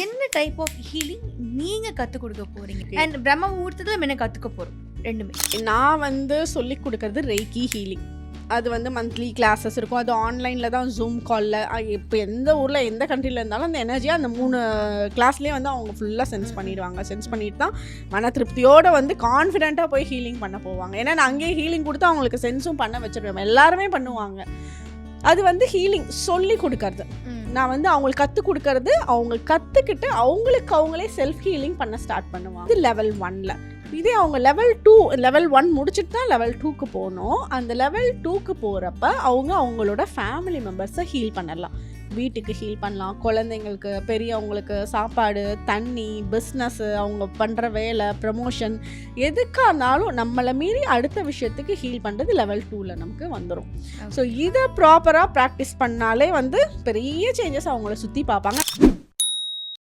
என்ன type of healing நீங்க கத்துக் கொடுக்க போறீங்க அண்ட் பிரம்ம முகூர்த்தத்துல நம்ம என்ன கத்துக்க போறோம் ரெண்டுமே? நான் வந்து சொல்லி கொடுக்கறது ரெய்கி ஹீலிங். அது வந்து மந்த்லி கிளாஸஸ் இருக்கும். அது ஆன்லைனில் தான், ஜூம் காலில். இப்போ எந்த ஊரில் எந்த கண்ட்ரியில் இருந்தாலும் அந்த எனர்ஜியாக அந்த 3 கிளாஸ்லேயே வந்து அவங்க ஃபுல்லாக சென்ஸ் பண்ணிடுவாங்க. சென்ஸ் பண்ணிட்டு தான் மன திருப்தியோடு வந்து கான்ஃபிடென்ட்டாக போய் ஹீலிங் பண்ண போவாங்க. ஏன்னா நான் அங்கேயே ஹீலிங் கொடுத்து அவங்களுக்கு சென்ஸும் பண்ண வச்சிருவேன். எல்லாருமே பண்ணுவாங்க. அது வந்து ஹீலிங் சொல்லி கொடுக்கறது. நான் வந்து அவங்களுக்கு கற்றுக் கொடுக்கறது, அவங்க கற்றுக்கிட்டு அவங்களுக்கு அவங்களே செல்ஃப் ஹீலிங் பண்ண ஸ்டார்ட் பண்ணுவாங்க. இது லெவல் 1ல். இதே அவங்க லெவல் 1 முடிச்சுட்டு தான் லெவல் 2க்கு போகணும். அந்த லெவல் 2க்கு போகிறப்ப அவங்களோட ஃபேமிலி மெம்பர்ஸை ஹீல் பண்ணலாம். வீட்டுக்கு ஹீல் பண்ணலாம், குழந்தைங்களுக்கு, பெரியவங்களுக்கு சாப்பாடு, தண்ணி, பிஸ்னஸ்ஸு, அவங்க பண்ணுற வேலை, ப்ரமோஷன், எதுக்காக இருந்தாலும் நம்மளை மீறி அடுத்த விஷயத்துக்கு ஹீல் பண்ணுறது லெவல் 2ல் நமக்கு வந்துடும். ஸோ இதை ப்ராப்பராக ப்ராக்டிஸ் பண்ணாலே வந்து பெரிய சேஞ்சஸ் அவங்கள சுற்றி பார்ப்பாங்க.